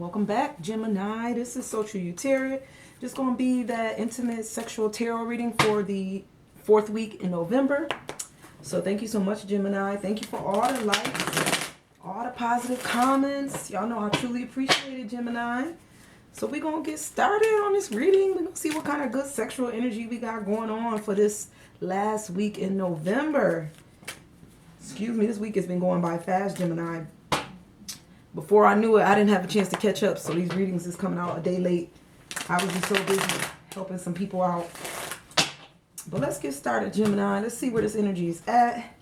Welcome back, Gemini. This is Social Utility. Just going to be that intimate sexual tarot reading for the 4th week in November. So thank you so much, Gemini. Thank you for all the likes, all the positive comments. Y'all know I truly appreciate it, Gemini. So we're going to get started on this reading. We're going to see what kind of good sexual energy we got going on for this last week in November. Excuse me, this week has been going by fast, Gemini. Before I knew it, I didn't have a chance to catch up, so these readings is coming out a day late. I was just so busy helping some people out. But let's get started, Gemini. Let's see where this energy is at.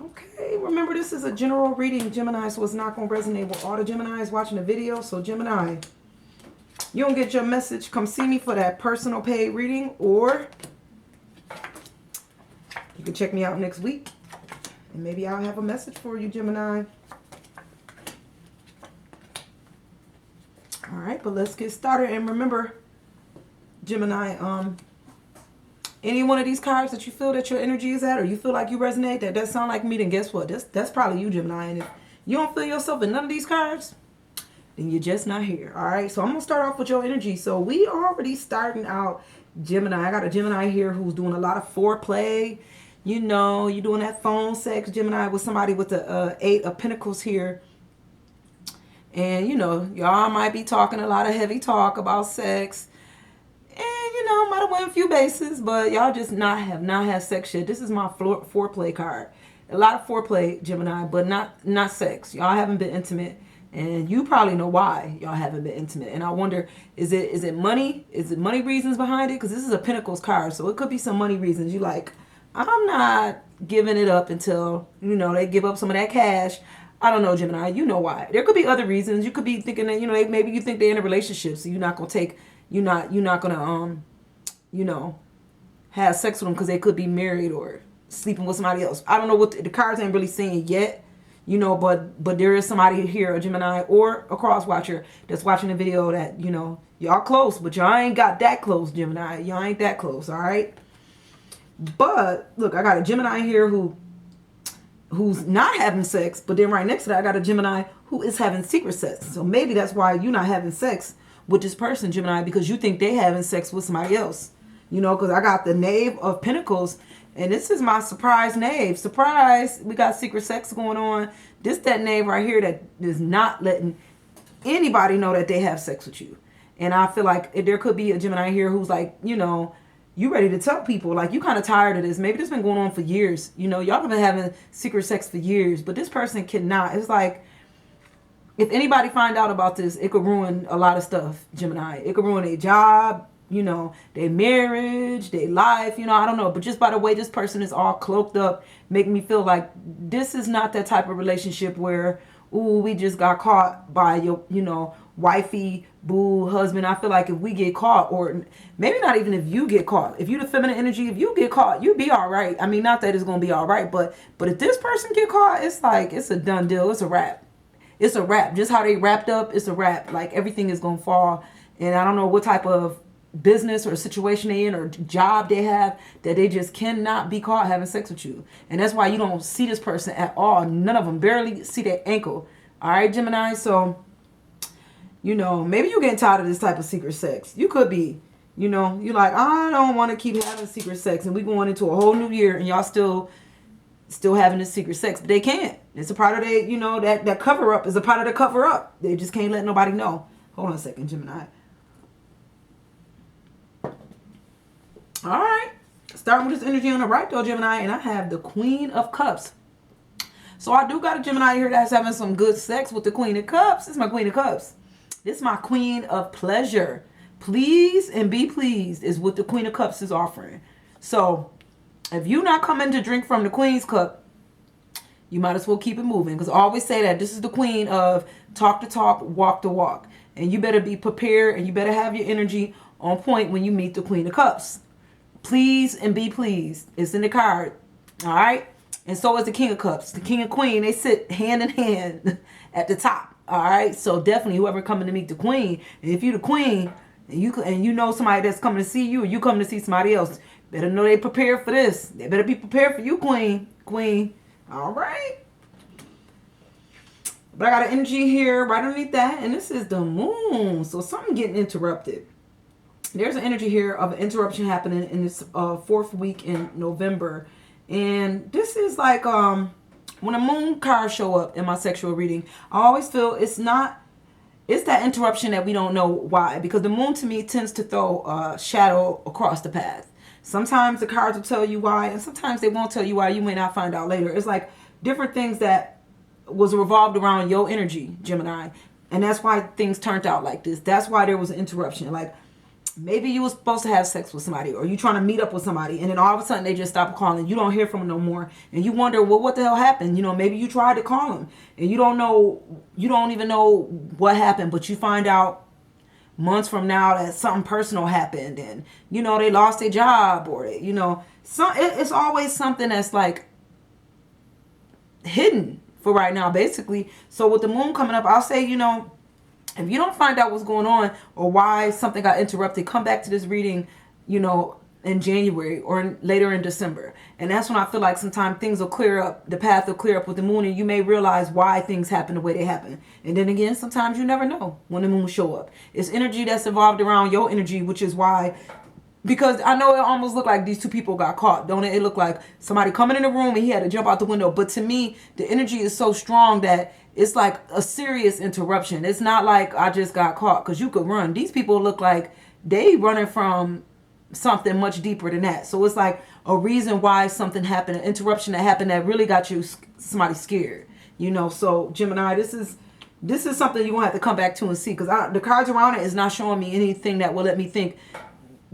Okay, remember this is a general reading, Gemini, so it's not going to resonate with all the Geminis watching the video. So, Gemini, you don't get your message, come see me for that personal paid reading, or you can check me out next week, and maybe I'll have a message for you, Gemini. All right, but let's get started. And remember, Gemini, any one of these cards that you feel that your energy is at, or you feel like you resonate, that sound like me, then guess what? That's probably you, Gemini. And if you don't feel yourself in none of these cards, then you're just not here. All right, so I'm going to start off with your energy. So we already starting out, Gemini. I got a Gemini here who's doing a lot of foreplay. You know, you're doing that phone sex, Gemini, with somebody with the 8 of Pentacles here. And, you know, y'all might be talking a lot of heavy talk about sex. And, you know, might have went a few bases, but y'all just have not had sex yet. This is my foreplay card. A lot of foreplay, Gemini, but not sex. Y'all haven't been intimate. And you probably know why y'all haven't been intimate. And I wonder, is it money? Is it money reasons behind it? Because this is a Pentacles card, so it could be some money reasons. You like, I'm not giving it up until, you know, they give up some of that cash. I don't know, Gemini. You know why. There could be other reasons. You could be thinking that, you know, maybe you think they're in a relationship, so you're not gonna you know, have sex with them because they could be married or sleeping with somebody else. I don't know what the cards ain't really saying yet, you know, but there is somebody here, a Gemini or a cross watcher, that's watching the video that, you know, y'all close, but y'all ain't got that close, Gemini. Y'all ain't that close, all right? But look, I got a Gemini here who's not having sex, but then right next to that, I got a Gemini who is having secret sex. So maybe that's why you're not having sex with this person, Gemini, because you think they having sex with somebody else. You know, because I got the Knave of Pentacles, and this is my surprise knave. Surprise, we got secret sex going on. This that knave right here that is not letting anybody know that they have sex with you. And I feel like there could be a Gemini here who's like, you know, you ready to tell people, like, you kind of tired of this. Maybe this been going on for years. You know, y'all have been having secret sex for years, but this person cannot. It's like, if anybody find out about this, it could ruin a lot of stuff, Gemini. It could ruin their job, you know, their marriage, their life, you know, I don't know. But just by the way this person is all cloaked up, making me feel like this is not that type of relationship where, ooh, we just got caught by your, you know, wifey, boo, husband. I feel like if we get caught, or maybe not even if you get caught, if you the feminine energy, if you get caught, you be all right. I mean, not that it's going to be all right, but if this person get caught, it's like, it's a done deal. It's a wrap. It's a wrap. Just how they wrapped up, it's a wrap. Like, everything is going to fall. And I don't know what type of business or situation they in or job they have, that they just cannot be caught having sex with you. And that's why you don't see this person at all. None of them barely see their ankle. All right, Gemini. So, you know, maybe you're getting tired of this type of secret sex. You could be, you know, you're like, I don't want to keep having secret sex. And we going into a whole new year and y'all still having this secret sex. But they can't. It's a part of their, you know, that cover up is a part of the cover up. They just can't let nobody know. Hold on a second, Gemini. All right. Starting with this energy on the right though, Gemini. And I have the Queen of Cups. So I do got a Gemini here that's having some good sex with the Queen of Cups. This is my Queen of Cups. This is my Queen of Pleasure. Please and be pleased is what the Queen of Cups is offering. So if you're not coming to drink from the Queen's cup, you might as well keep it moving. Because I always say that this is the queen of talk the talk, walk the walk. And you better be prepared and you better have your energy on point when you meet the Queen of Cups. Please and be pleased. It's in the card. All right. And so is the King of Cups. The King and Queen, they sit hand in hand at the top. All right. So definitely whoever coming to meet the Queen, and if you the Queen and you know somebody that's coming to see you, or you coming to see somebody else, better know they prepared for this. They better be prepared for you, Queen. All right. But I got an energy here right underneath that, and this is the moon. So something getting interrupted. There's an energy here of an interruption happening in this fourth week in November. And this is like when a moon cards show up in my sexual reading, I always feel it's that interruption that we don't know why. Because the moon to me tends to throw a shadow across the path. Sometimes the cards will tell you why, and sometimes they won't tell you why. You may not find out later. It's like different things that was revolved around your energy, Gemini. And that's why things turned out like this. That's why there was an interruption. Like, maybe you were supposed to have sex with somebody, or you trying to meet up with somebody, and then all of a sudden they just stop calling. You don't hear from them no more, and you wonder, well, what the hell happened? You know, maybe you tried to call them, and you don't even know what happened, but you find out months from now that something personal happened, and you know they lost their job, or it's always something that's like hidden for right now, basically. So with the moon coming up, I'll say, if you don't find out what's going on or why something got interrupted, come back to this reading, in January or later in December. And that's when I feel like sometimes things will clear up, the path will clear up with the moon, and you may realize why things happen the way they happen. And then again, sometimes you never know when the moon show up. It's energy that's involved around your energy, which is why, because I know it almost looked like these two people got caught, don't it? It looked like somebody coming in the room and he had to jump out the window. But to me, the energy is so strong that it's like a serious interruption. It's not like I just got caught, because you could run. These people look like they running from something much deeper than that. So it's like a reason why something happened, an interruption that happened that really got somebody scared. So Gemini, this is something you're going to have to come back to and see, because the cards around it is not showing me anything that will let me think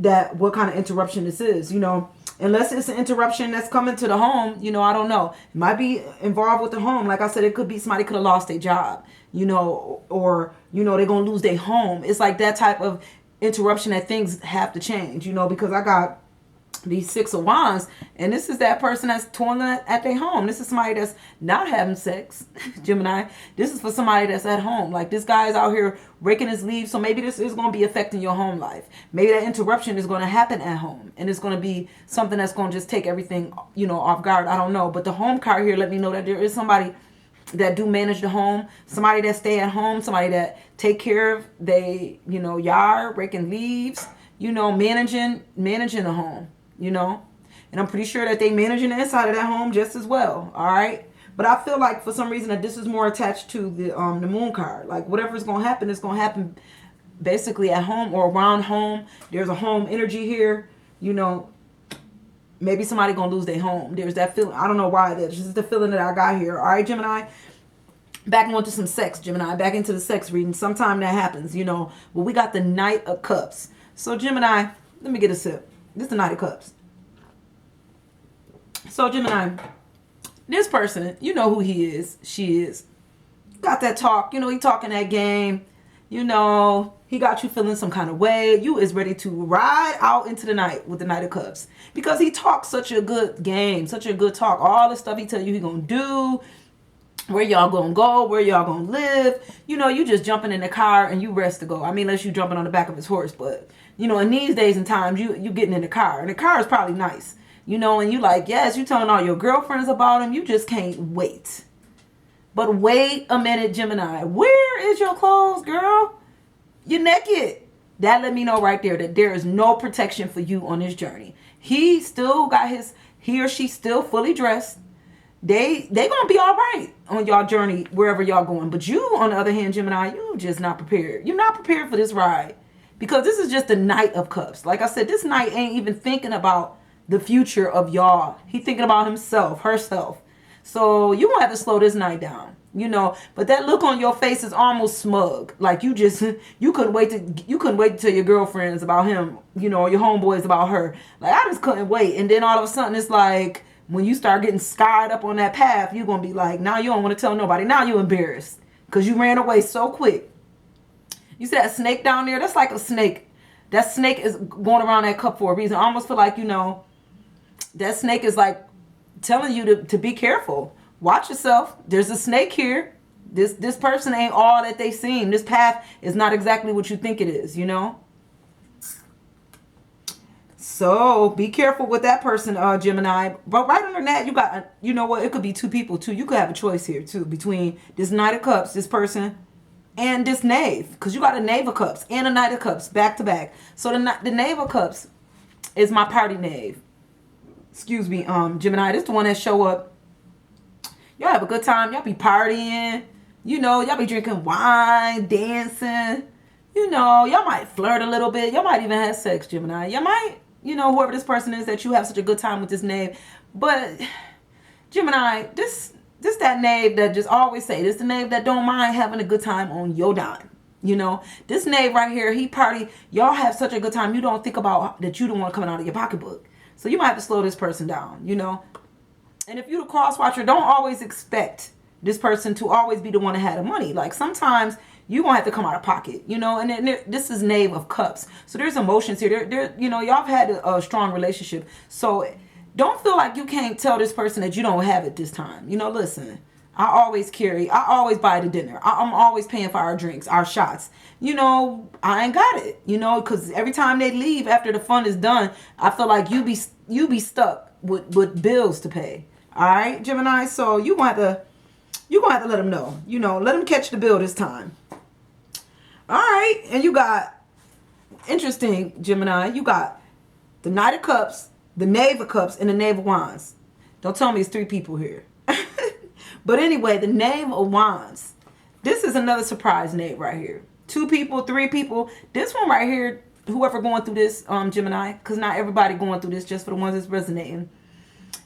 that what kind of interruption this is, unless it's an interruption that's coming to the home, I don't know. It might be involved with the home. Like I said, it could be somebody could have lost their job, or, they're going to lose their home. It's like that type of interruption that things have to change, because I got these Six of Wands, and this is that person that's torn at their home. This is somebody that's not having sex, Gemini. This is for somebody that's at home. Like, this guy is out here raking his leaves, so maybe this is going to be affecting your home life. Maybe that interruption is going to happen at home, and it's going to be something that's going to just take everything, off guard. I don't know, but the home card here let me know that there is somebody that do manage the home, somebody that stay at home, somebody that take care of they, yard, raking leaves, managing the home. And I'm pretty sure that they managing the inside of that home just as well. All right. But I feel like for some reason that this is more attached to the moon card. Like, whatever's going to happen is going to happen basically at home or around home. There's a home energy here. Maybe somebody going to lose their home. There's that feeling. I don't know why. This is the feeling that I got here. All right, Gemini. Back into some sex, Gemini. Back into the sex reading. Sometime that happens, Well, we got the Knight of Cups. So, Gemini, let me get a sip. This is the Knight of Cups. So, Gemini, this person, you know who he is, she is. Got that talk, he talking that game. He got you feeling some kind of way. You is ready to ride out into the night with the Knight of Cups. Because he talks such a good game, such a good talk. All the stuff he tell you he gonna do, where y'all gonna go, where y'all gonna live. You just jumping in the car and you rest to go. I mean, unless you jumping on the back of his horse, but in these days and times, you getting in the car. And the car is probably nice. And you like, yes, you telling all your girlfriends about him. You just can't wait. But wait a minute, Gemini. Where is your clothes, girl? You're naked. That let me know right there that there is no protection for you on this journey. He or she still fully dressed. They gonna be all right on y'all journey wherever y'all going. But you, on the other hand, Gemini, you just not prepared. You're not prepared for this ride. Because this is just the Knight of Cups. Like I said, this knight ain't even thinking about the future of y'all. He thinking about himself, herself. So you gonna have to slow this knight down, But that look on your face is almost smug. Like you couldn't wait to tell your girlfriends about him, your homeboys about her. Like, I just couldn't wait. And then all of a sudden it's like, when you start getting scarred up on that path, you're gonna be like, now you don't want to tell nobody. Now you're embarrassed because you ran away so quick. You see that snake down there? That's like a snake. That snake is going around that cup for a reason. I almost feel like, that snake is like telling you to be careful. Watch yourself. There's a snake here. This person ain't all that they seem. This path is not exactly what you think it is, So be careful with that person, Gemini. But right under that, you got, you know what? It could be two people too. You could have a choice here too between this Knight of Cups, this person, and this Knave, because you got a Knave of Cups and a Knight of Cups back to back. So the Knave of Cups is my party knave. Excuse me, Gemini. This is the one that show up. Y'all have a good time. Y'all be partying. You know, y'all be drinking wine, dancing. You know, y'all might flirt a little bit. Y'all might even have sex, Gemini. Y'all might, you know, whoever this person is, that you have such a good time with this knave. But Gemini, this that knave that just always say, this the knave that don't mind having a good time on your dime. You know, this knave right here, he party. Y'all have such a good time. You don't think about that you don't want coming out of your pocketbook. So you might have to slow this person down, you know. And if you're the cross watcher, don't always expect this person to always be the one that had the money. Like sometimes you're going to have to come out of pocket, you know. And then this is Knave of Cups. So there's emotions here. There, you know, y'all have had a strong relationship. So don't feel like you can't tell this person that you don't have it this time. You know, listen, I always buy the dinner. I'm always paying for our drinks, our shots. You know, I ain't got it, you know, because every time they leave after the fun is done, I feel like you be stuck with bills to pay. All right, Gemini. So you're gonna have to let them know. You know, let them catch the bill this time. All right, and you got interesting, Gemini. You got the Knight of Cups, the Knave of Cups, and the Knave of Wands. Don't tell me it's three people here. But anyway, the Knave of Wands. This is another surprise knave right here. 2 people, 3 people. This one right here, whoever going through this, Gemini, because not everybody going through this, just for the ones that's resonating.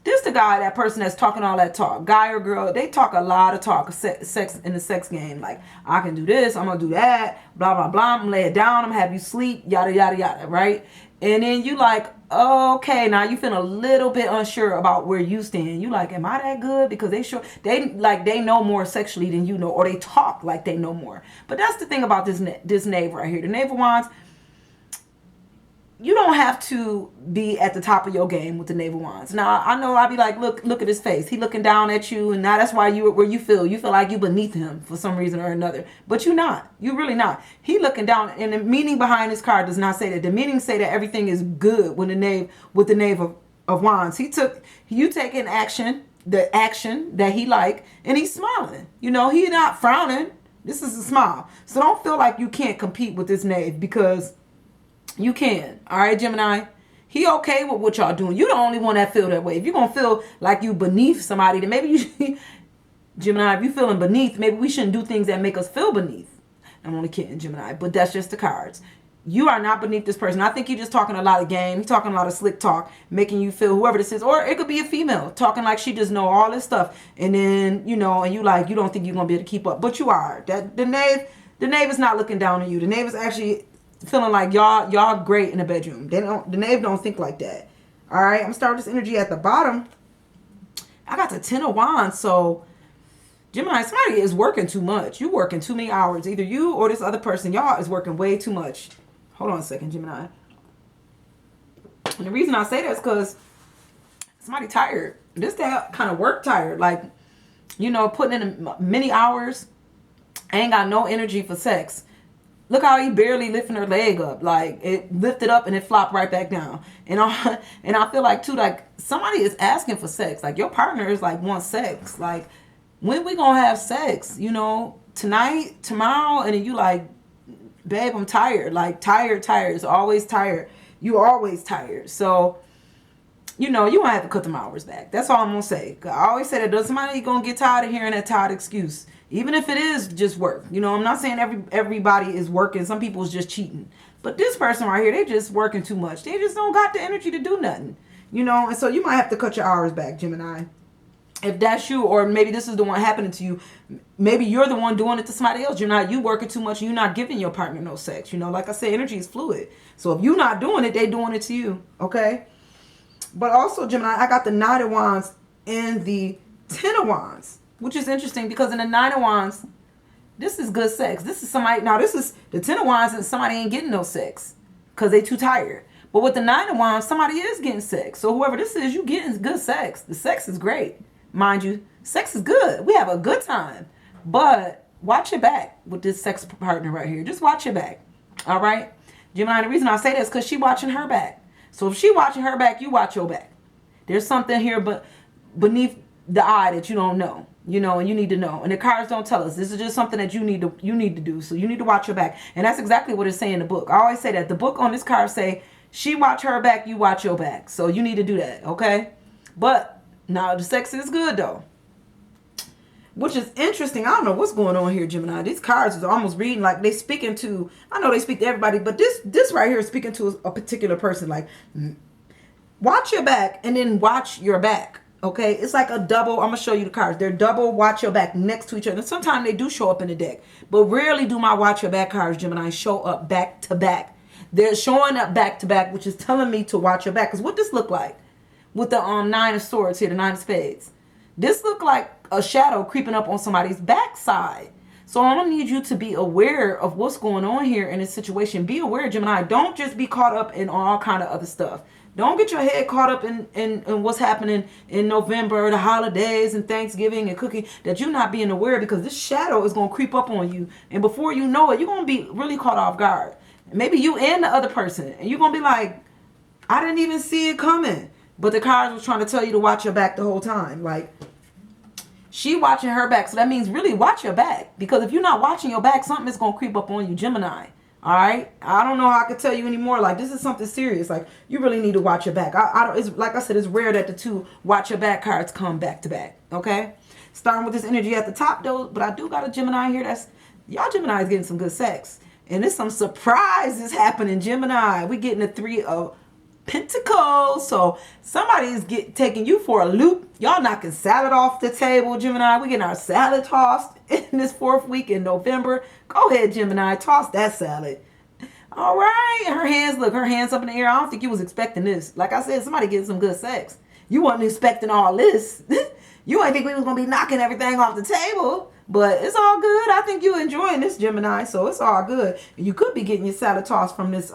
This the guy, that person that's talking all that talk. Guy or girl, they talk a lot of talk, sex in the sex game. Like, I can do this, I'm going to do that, blah, blah, blah. I'm going to lay it down, I'm going to have you sleep, yada, yada, yada, right? And then you like, okay, now you feel a little bit unsure about where you stand. You like, am I that good? Because they know more sexually than you know, or they talk like they know more. But that's the thing about this knave right here. The Knave of Wands, you don't have to be at the top of your game with the Knave of Wands. Now, I know I'll be like, look at his face. He looking down at you, and now that's why you feel like you beneath him for some reason or another. But you're not. You're really not. He looking down, and the meaning behind this card does not say that. The meaning say that everything is good with the Knave of Wands. You taking action, the action that he like, and he's smiling. You know, he not frowning. This is a smile. So don't feel like you can't compete with this knave, because you can. All right, Gemini. He okay with what y'all doing. You the only one that feel that way. If you're going to feel like you beneath somebody, then maybe you, Gemini, if you feeling beneath, maybe we shouldn't do things that make us feel beneath. I'm only kidding, Gemini, but that's just the cards. You are not beneath this person. I think you're just talking a lot of game. He's talking a lot of slick talk, making you feel, whoever this is, or it could be a female talking like she just know all this stuff. And then, you know, and you don't think you're going to be able to keep up, but you are. The knave is not looking down on you. The knave is actually feeling like y'all great in the bedroom. The knave don't think like that. All right, I'm gonna start with this energy at the bottom. I got the 10 of Wands. So Gemini, somebody is working too much. You working too many hours. Either you or this other person, y'all is working way too much. Hold on a second, Gemini. And the reason I say that is because somebody tired. This that kind of work tired. Like, you know, putting in many hours. Ain't got no energy for sex. Look how he barely lifting her leg up. Like, it lifted up and it flopped right back down. And I feel like, too, like, somebody is asking for sex. Like, your partner is, like, wants sex. Like, when we gonna have sex? You know, tonight, tomorrow? And then you like, babe, I'm tired. Like, tired. It's always tired. You always tired. So, you know, you gonna have to cut them hours back. That's all I'm gonna say. I always say that. Does somebody gonna get tired of hearing that tired excuse? Even if it is just work. You know, I'm not saying everybody is working. Some people is just cheating. But this person right here, they just working too much. They just don't got the energy to do nothing. You know, and so you might have to cut your hours back, Gemini. If that's you, or maybe this is the one happening to you. Maybe you're the one doing it to somebody else. You working too much and you're not giving your partner no sex. You know, like I said, energy is fluid. So if you're not doing it, they doing it to you. Okay? But also, Gemini, I got the 9 of Wands and the 10 of Wands. Which is interesting because in the 9 of Wands, this is good sex. This is somebody, now this is the 10 of Wands and somebody ain't getting no sex because they too tired. But with the 9 of Wands, somebody is getting sex. So whoever this is, you getting good sex. The sex is great. Mind you, sex is good. We have a good time. But watch your back with this sex partner right here. Just watch your back. All right? Gemini, the reason I say that is because she watching her back. So if she watching her back, you watch your back. There's something here but beneath the eye that you don't know, and you need to know. And the cards don't tell us. This is just something that you need to do. So you need to watch your back. And that's exactly what it's saying in the book. I always say that. The book on this card say, she watch her back, you watch your back. So you need to do that, okay? But now the sex is good though. Which is interesting. I don't know what's going on here, Gemini. These cards is almost reading like they speaking to, I know they speak to everybody, but this right here is speaking to a particular person. Like, watch your back and then watch your back. Okay, it's like a double. I'm gonna show you the cards. They're double watch your back next to each other. And sometimes they do show up in the deck, but rarely do my watch your back cards, Gemini, show up back to back. They're showing up back to back, which is telling me to watch your back. Because what this look like with the Nine of Swords here, the Nine of Spades, this look like a shadow creeping up on somebody's backside. So I'm gonna need you to be aware of what's going on here in this situation. Be aware, Gemini. Don't just be caught up in all kind of other stuff. Don't get your head caught up in what's happening in November, the holidays and Thanksgiving and cooking, that you're not being aware, because this shadow is going to creep up on you. And before you know it, you're going to be really caught off guard. Maybe you and the other person. And you're going to be like, I didn't even see it coming. But the cards was trying to tell you to watch your back the whole time. Like, she watching her back. So that means really watch your back. Because if you're not watching your back, something is going to creep up on you, Gemini. All right, I don't know how I could tell you anymore. Like, this is something serious. Like, you really need to watch your back. It's like I said, it's rare that the two watch your back cards come back to back. Okay, starting with this energy at the top though, but I do got a Gemini here. That's y'all. Gemini is getting some good sex, and there's some surprises happening. Gemini, we getting the Three of Pentacles. So somebody is taking you for a loop. Y'all knocking salad off the table, Gemini. We getting our salad tossed in this 4th week in November. Go ahead, Gemini. Toss that salad. All right. Her hands, look, her hands up in the air. I don't think you was expecting this. Like I said, somebody getting some good sex. You wasn't expecting all this. You ain't think we was going to be knocking everything off the table. But it's all good. I think you enjoying this, Gemini. So it's all good. You could be getting your salad tossed from this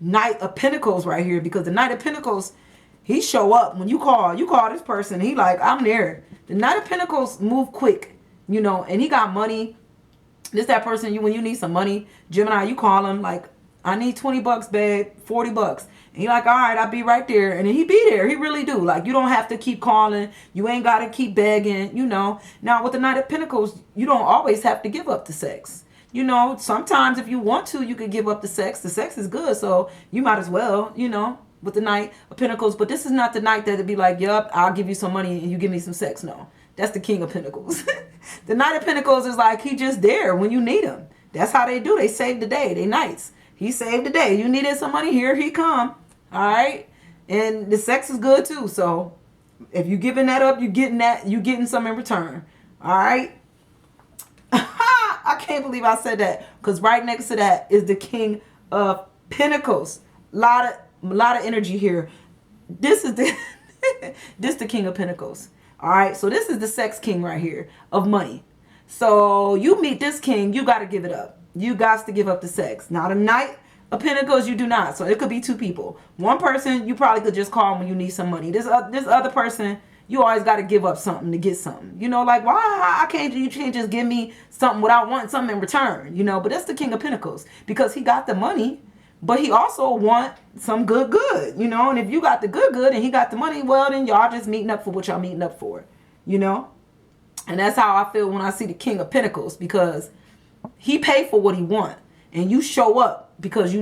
Knight of Pentacles right here. Because the Knight of Pentacles, he show up. When you call this person, he like, I'm there. The Knight of Pentacles move quick, and he got money. This that person, when you need some money, Gemini, you call him like, I need 20 bucks, babe, 40 bucks. And he like, all right, I'll be right there. And then he be there. He really do. Like, you don't have to keep calling. You ain't got to keep begging, Now, with the Knight of Pentacles, you don't always have to give up the sex. Sometimes if you want to, you can give up the sex. The sex is good, so you might as well, with the Knight of Pentacles. But this is not the night that'd be like, yup, I'll give you some money and you give me some sex. No, that's the King of Pentacles. The Knight of Pentacles is like, he just there when you need him. That's how they do. They save the day. They knights. He saved the day. You needed some money, here he come. All right. And the sex is good too. So if you giving that up, you getting some in return. All right. I can't believe I said that, because right next to that is the King of Pentacles. Lot of energy here. This is the King of Pentacles. All right, so this is the sex king right here of money. So you meet this king, you got to give it up. You got to give up the sex. Now the Knight of Pentacles, you do not. So it could be two people. One person, you probably could just call when you need some money. This other person, you always got to give up something to get something. Like, why you can't just give me something without wanting something in return, But that's the King of Pentacles, because he got the money, but he also want some good, And if you got the good and he got the money, well, then y'all just meeting up for what y'all meeting up for, And that's how I feel when I see the King of Pentacles, because he paid for what he want, and you show up because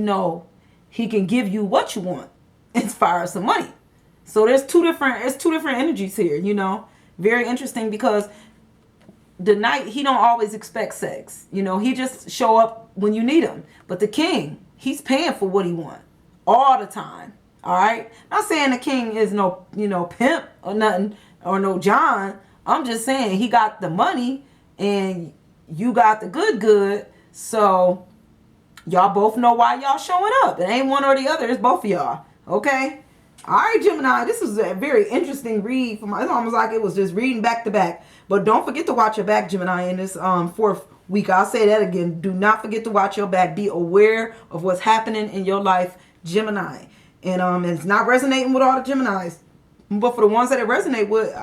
he can give you what you want as far as some money. So there's two different energies here, Very interesting, because the Knight, he don't always expect sex. He just show up when you need him. But the King, he's paying for what he want all the time. All right. Not saying the King is no, pimp or nothing, or no John. I'm just saying he got the money and you got the good. So y'all both know why y'all showing up. It ain't one or the other. It's both of y'all. Okay. All right, Gemini, this is a very interesting read. It's almost like it was just reading back to back. But don't forget to watch your back, Gemini, in this 4th week. I'll say that again. Do not forget to watch your back. Be aware of what's happening in your life, Gemini. And it's not resonating with all the Geminis. But for the ones that it resonate with,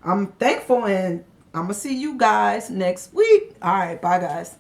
I'm thankful. And I'm going to see you guys next week. All right, bye, guys.